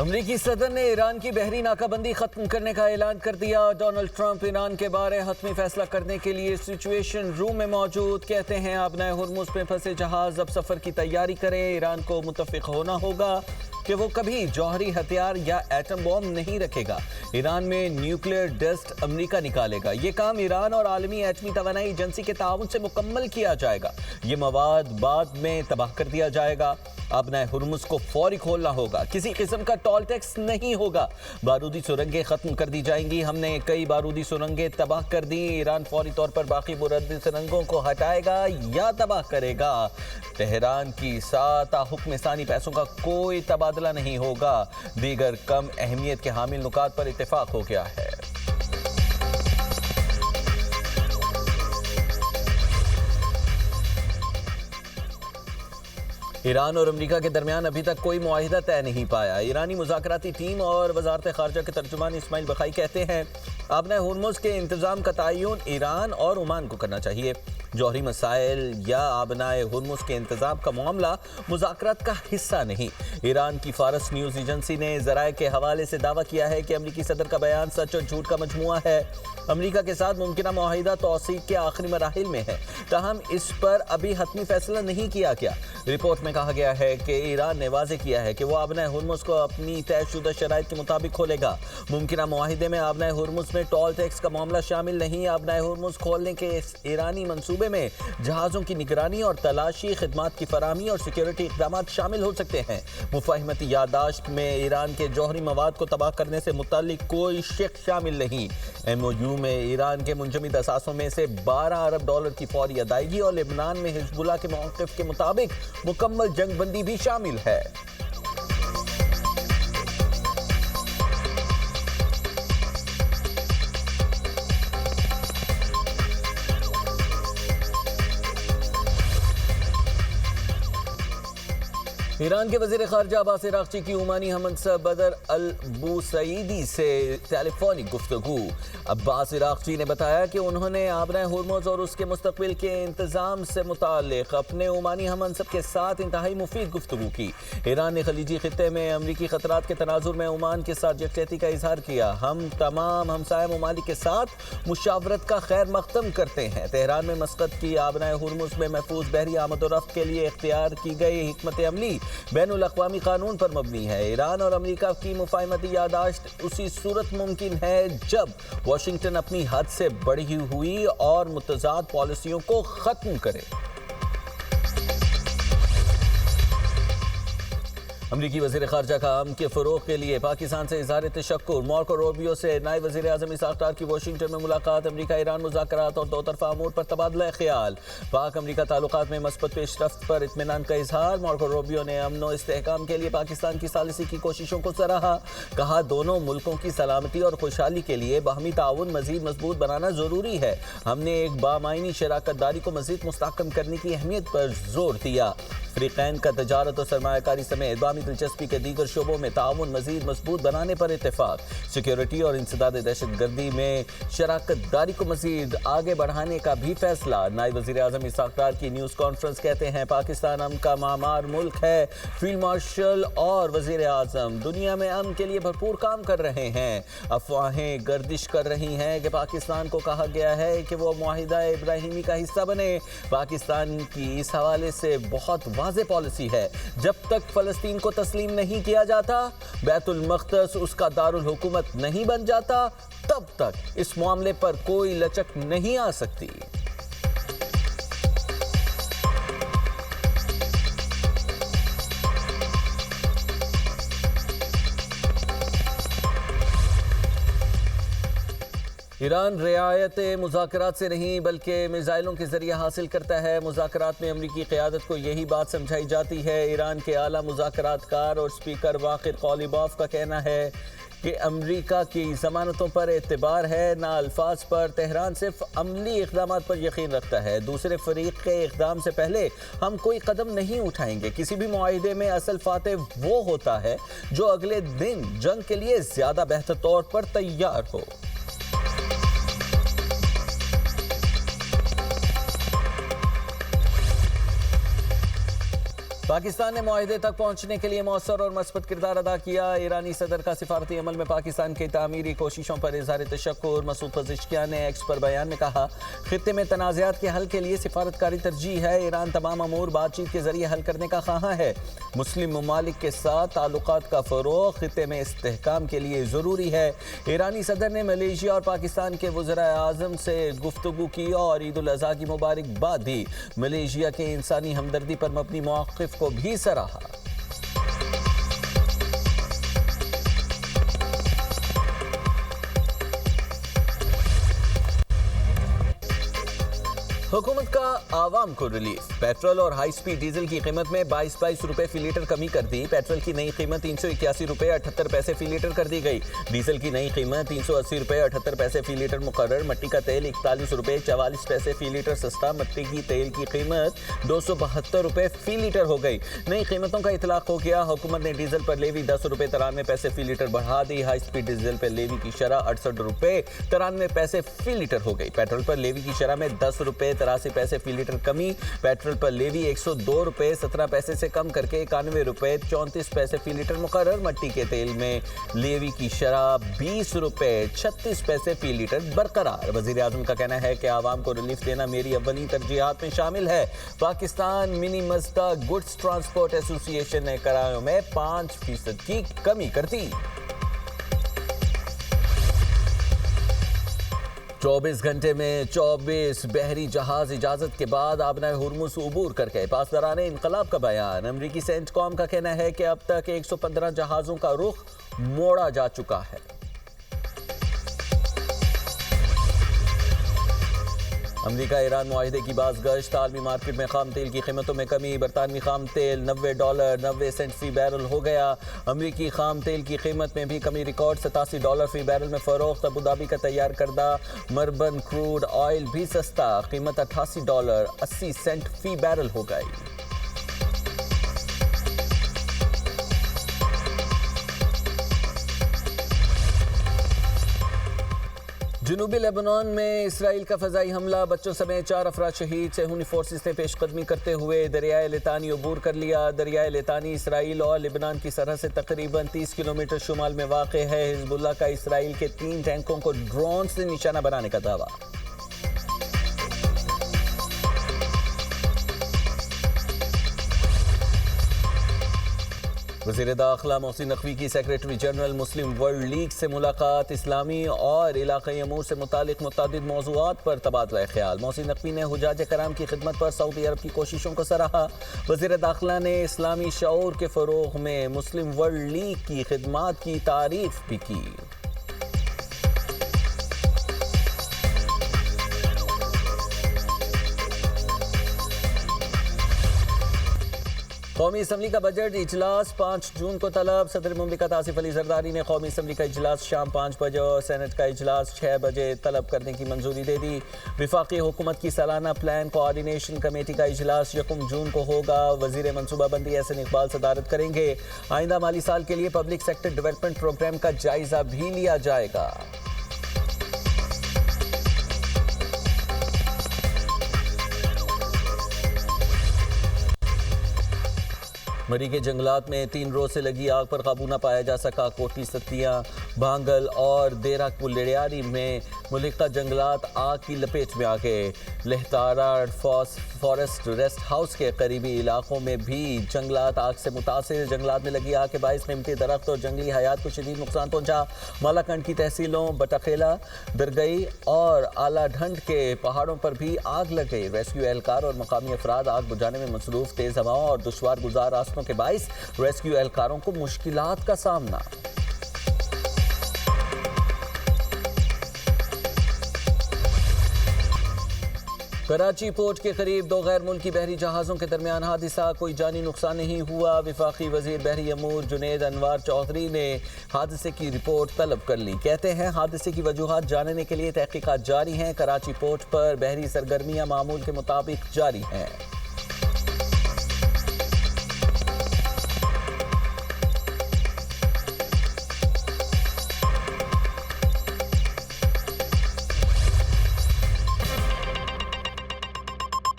امریکی صدر نے ایران کی بحری ناکہ بندی ختم کرنے کا اعلان کر دیا۔ ڈونلڈ ٹرمپ ایران کے بارے حتمی فیصلہ کرنے کے لیے سچویشن روم میں موجود، کہتے ہیں آبنائے ہرمز میں پھنسے جہاز اب سفر کی تیاری کریں۔ ایران کو متفق ہونا ہوگا کہ وہ کبھی جوہری ہتھیار یا ایٹم بم نہیں رکھے گا۔ ایران میں نیوکلیئر ڈسٹ امریکہ نکالے گا۔ یہ کام ایران اور عالمی ایٹمی توانائی ایجنسی کے تعاون سے مکمل کیا جائے گا۔ یہ مواد بعد میں تباہ کر دیا جائے گا۔ آبنائے ہرمز کو فوری کھولنا ہوگا۔ کسی قسم کا ٹول ٹیکس نہیں ہوگا۔ بارودی سرنگیں ختم کر دی جائیں گی۔ ہم نے کئی بارودی سرنگیں تباہ کر دی۔ ایران فوری طور پر باقی بارودی سرنگوں کو ہٹائے گا یا تباہ کرے گا۔ تہران کی ساتھ حکم ثانی پیسوں کا کوئی تبادلہ نہیں ہوگا۔ دیگر کم اہمیت کے حامل نکات پر اتفاق ہو گیا ہے۔ ایران اور امریکہ کے درمیان ابھی تک کوئی معاہدہ طے نہیں پایا۔ ایرانی مذاکراتی ٹیم اور وزارت خارجہ کے ترجمان اسماعیل بقائی کہتے ہیں آبنائے ہرمز کے انتظام کا تعین ایران اور عمان کو کرنا چاہیے۔ جوہری مسائل یا آبنائے ہرمز کے انتظام کا معاملہ مذاکرات کا حصہ نہیں۔ ایران کی فارس نیوز ایجنسی نے ذرائع کے حوالے سے دعویٰ کیا ہے کہ امریکی صدر کا بیان سچ اور جھوٹ کا مجموعہ ہے۔ امریکہ کے ساتھ ممکنہ معاہدہ توثیق کے آخری مراحل میں ہے، تاہم اس پر ابھی حتمی فیصلہ نہیں کیا گیا۔ رپورٹ میں کہا گیا ہے کہ ایران نے واضح کیا ہے کہ وہ آبنائے ہرمز کو اپنی طے شدہ شرائط کے مطابق کھولے گا۔ ممکنہ معاہدے میں آبنائے ہرمز میں ٹول ٹیکس کا معاملہ شامل نہیں۔ آبنائے ہرمز کھولنے کے اس ایرانی منصوبے میں جہازوں کی نگرانی اور تلاشی خدمات کی فراہمی اور سیکیورٹی اقدامات شامل ہو سکتے ہیں۔ مفاہمتی یادداشت میں ایران کے جوہری مواد کو تباہ کرنے سے متعلق کوئی شق شامل نہیں۔ ایم او یو میں ایران کے منجمد اثاثوں میں سے $12 ارب کی فوری ادائیگی اور لبنان میں حزب اللہ کے موقف کے مطابق مکمل جنگ بندی بھی شامل ہے۔ ایران کے وزیر خارجہ عباس عراقچی کی عمانی ہم منصب بدر البوسعیدی سے ٹیلی فونک گفتگو۔ عباس عراقچی نے بتایا کہ انہوں نے آبنائے ہرمز اور اس کے مستقبل کے انتظام سے متعلق اپنے عمانی ہم منصب کے ساتھ انتہائی مفید گفتگو کی۔ ایران نے خلیجی خطے میں امریکی خطرات کے تناظر میں عمان کے ساتھ یکجہتی کا اظہار کیا۔ ہم تمام ہمسایہ ممالک کے ساتھ مشاورت کا خیر مقدم کرتے ہیں۔ تہران میں مسقط کی آبنائے ہرمز میں محفوظ بحری آمد و رفت کے لیے اختیار کی گئی حکمت عملی بین الاقوامی قانون پر مبنی ہے۔ ایران اور امریکہ کی مفاہمتی یادداشت اسی صورت ممکن ہے جب واشنگٹن اپنی حد سے بڑھی ہوئی اور متضاد پالیسیوں کو ختم کرے۔ امریکی وزیر خارجہ کا امن کے فروغ کے لیے پاکستان سے اظہار تشکر۔ مارکو روبیو سے نائب وزیر اعظم اسحاق ڈار کی واشنگٹن میں ملاقات۔ امریکہ ایران مذاکرات اور دو طرفہ امور پر تبادلہ خیال۔ پاک امریکہ تعلقات میں مثبت پیش رفت پر اطمینان کا اظہار۔ مارکو روبیو نے امن و استحکام کے لیے پاکستان کی ثالثی کی کوششوں کو سراہا۔ کہا دونوں ملکوں کی سلامتی اور خوشحالی کے لیے باہمی تعاون مزید مضبوط بنانا ضروری ہے۔ ہم نے ایک بامعنی شراکت داری کو مزید مستحکم کرنے کی اہمیت پر زور دیا۔ فریقین کا تجارت اور سرمایہ کاری سمیت باہمی دلچسپی کے دیگر شعبوں میں تعاون مزید مضبوط بنانے پر اتفاق۔ سیکیورٹی اور انسداد دہشت گردی میں شراکت داری کو مزید آگے بڑھانے کا بھی فیصلہ۔ نائب وزیر اعظم اسحاق ڈار کی نیوز کانفرنس کہتے ہیں پاکستان امن کا معمار ملک ہے۔ فیلڈ مارشل اور وزیر اعظم دنیا میں امن کے لیے بھرپور کام کر رہے ہیں۔ افواہیں گردش کر رہی ہیں کہ پاکستان کو کہا گیا ہے کہ وہ معاہدہ ابراہیمی کا حصہ بنے۔ پاکستان کی اس حوالے سے بہت واضح پالیسی ہے، جب تک فلسطین کو تسلیم نہیں کیا جاتا، بیت المقدس اس کا دارالحکومت نہیں بن جاتا، تب تک اس معاملے پر کوئی لچک نہیں آ سکتی۔ ایران رعایت مذاکرات سے نہیں بلکہ میزائلوں کے ذریعے حاصل کرتا ہے۔ مذاکرات میں امریکی قیادت کو یہی بات سمجھائی جاتی ہے۔ ایران کے اعلیٰ مذاکرات کار اور سپیکر واقر قالیباف کا کہنا ہے کہ امریکہ کی ضمانتوں پر اعتبار ہے، نہ الفاظ پر۔ تہران صرف عملی اقدامات پر یقین رکھتا ہے۔ دوسرے فریق کے اقدام سے پہلے ہم کوئی قدم نہیں اٹھائیں گے۔ کسی بھی معاہدے میں اصل فاتح وہ ہوتا ہے جو اگلے دن جنگ کے لیے زیادہ بہتر طور پر تیار ہو۔ پاکستان نے معاہدے تک پہنچنے کے لیے مؤثر اور مثبت کردار ادا کیا. ایرانی صدر کا سفارتی عمل میں پاکستان کی تعمیری کوششوں پر اظہار تشکر. مسعود پزشکیان نے ایکس پر بیان میں کہا خطے میں تنازعات کے حل کے لیے سفارتکاری ترجیح ہے. ایران تمام امور بات چیت کے ذریعے حل کرنے کا خواہاں ہے. مسلم ممالک کے ساتھ تعلقات کا فروغ خطے میں استحکام کے لیے ضروری ہے. ایرانی صدر نے ملیشیا اور پاکستان کے وزراء اعظم سے گفتگو کی اور عید الاضحیٰ کی مبارکباد دی. ملیشیا کے انسانی ہمدردی پر مبنی مواقف کو بھی سراہا. حکومت کا عوام کو ریلیف. پیٹرول اور ہائی سپیڈ ڈیزل کی قیمت میں 22 روپے فی لیٹر کمی کر دی. پیٹرول کی نئی قیمت 381 روپے 78 پیسے فی لیٹر کر دی گئی. ڈیزل کی نئی قیمت 380 روپے 78 پیسے فی لیٹر مقرر. مٹی کا تیل 41 روپے 44 پیسے فی لیٹر سستا. مٹی کی تیل کی قیمت 272 روپے فی لیٹر ہو گئی. نئی قیمتوں کا اطلاق ہو گیا. حکومت نے ڈیزل پر لیوی 10 روپے 93 پیسے فی لیٹر بڑھا دی. ہائی سپیڈ ڈیزل پر لیوی کی شرح 68 روپے 93 پیسے فی لیٹر ہو گئی. پیٹرول پر لیوی کی شرح میں 10 روپے 83 پیسے فی لیٹر کمی. پیٹرول پر لیوی 102 روپے 17 پیسے سے کم کر کے 91 روپے 34 پیسے فی لیٹر مقرر. مٹی کے تیل میں لیوی کی شرح 20 روپے 36 پیسے فی لیٹر برقرار. وزیر اعظم کا کہنا ہے کہ عوام کو ریلیف دینا میری اولین ترجیحات میں شامل ہے. پاکستان منی مزدا گڈز ٹرانسپورٹ ایسوسی ایشن نے کرایوں میں 5% کی کمی کر دی. 24 گھنٹے میں 24 بحری جہاز اجازت کے بعد آبنائے ہرمز عبور کر گئے. پاسداران انقلاب کا بیان. امریکی سینٹ کام کا کہنا ہے کہ اب تک 115 جہازوں کا رخ موڑا جا چکا ہے. امریکہ ایران معاہدے کی باز گشت. عالمی مارکیٹ میں خام تیل کی قیمتوں میں کمی. برطانوی خام تیل $90 سینٹ فی بیرل ہو گیا. امریکی خام تیل کی قیمت میں بھی کمی. ریکارڈ $87 فی بیرل میں فروخت. ابوظہبی کا تیار کردہ مربن کروڈ آئل بھی سستا. قیمت $88.80 سینٹ فی بیرل ہو گئی. جنوبی لیبنان میں اسرائیل کا فضائی حملہ. بچوں سمیت 4 افراد شہید. صہیونی فورسز نے پیش قدمی کرتے ہوئے دریائے لتانی عبور کر لیا. دریائے لتانی اسرائیل اور لبنان کی سرحد سے تقریباً 30 کلومیٹر شمال میں واقع ہے. حزب اللہ کا اسرائیل کے 3 ٹینکوں کو ڈرون سے نشانہ بنانے کا دعویٰ. وزیر داخلہ محسن نقوی کی secretary general Muslim world league سے ملاقات. اسلامی اور علاقائی امور سے متعلق متعدد موضوعات پر تبادلہ خیال. محسن نقوی نے حجاج کرام کی خدمت پر سعودی عرب کی کوششوں کو سراہا. وزیر داخلہ نے اسلامی شعور کے فروغ میں مسلم ورلڈ لیگ کی خدمات کی تعریف بھی کی. قومی اسمبلی کا بجٹ اجلاس 5 جون کو طلب. صدر مملکت آصف علی زرداری نے قومی اسمبلی کا اجلاس شام 5 بجے اور سینٹ کا اجلاس 6 بجے طلب کرنے کی منظوری دے دی. وفاقی حکومت کی سالانہ پلان کوآرڈینیشن کمیٹی کا اجلاس 1 جون کو ہوگا. وزیر منصوبہ بندی احسن اقبال صدارت کریں گے. آئندہ مالی سال کے لیے پبلک سیکٹر ڈیولپمنٹ پروگرام کا جائزہ بھی لیا جائے گا. مری کے جنگلات میں 3 روز سے لگی آگ پر قابو نہ پایا جا سکا. کوٹلی ستیاں، بھانگل اور دیرہ کلیڑیاری میں ملحقہ جنگلات آگ کی لپیٹ میں آ گئے. لہتارا فارسٹ ریسٹ ہاؤس کے قریبی علاقوں میں بھی جنگلات آگ سے متاثر. جنگلات میں لگی آگ کے باعث قیمتی درخت اور جنگلی حیات کو شدید نقصان پہنچا. مالاکنڈ کی تحصیلوں بٹاخیلا، درگئی اور آلہ ڈھنڈ کے پہاڑوں پر بھی آگ لگ گئی. ریسکیو اہلکار اور مقامی افراد آگ بجھانے میں مصروف. تیز ہواؤں اور دشوار گزار راستوں کے باعث ریسکیو اہلکاروں کو مشکلات کا سامنا. کراچی پورٹ کے قریب 2 غیر ملکی بحری جہازوں کے درمیان حادثہ. کوئی جانی نقصان نہیں ہوا. وفاقی وزیر بحری امور جنید انوار چودھری نے حادثے کی رپورٹ طلب کر لی. کہتے ہیں حادثے کی وجوہات جاننے کے لیے تحقیقات جاری ہیں. کراچی پورٹ پر بحری سرگرمیاں معمول کے مطابق جاری ہیں.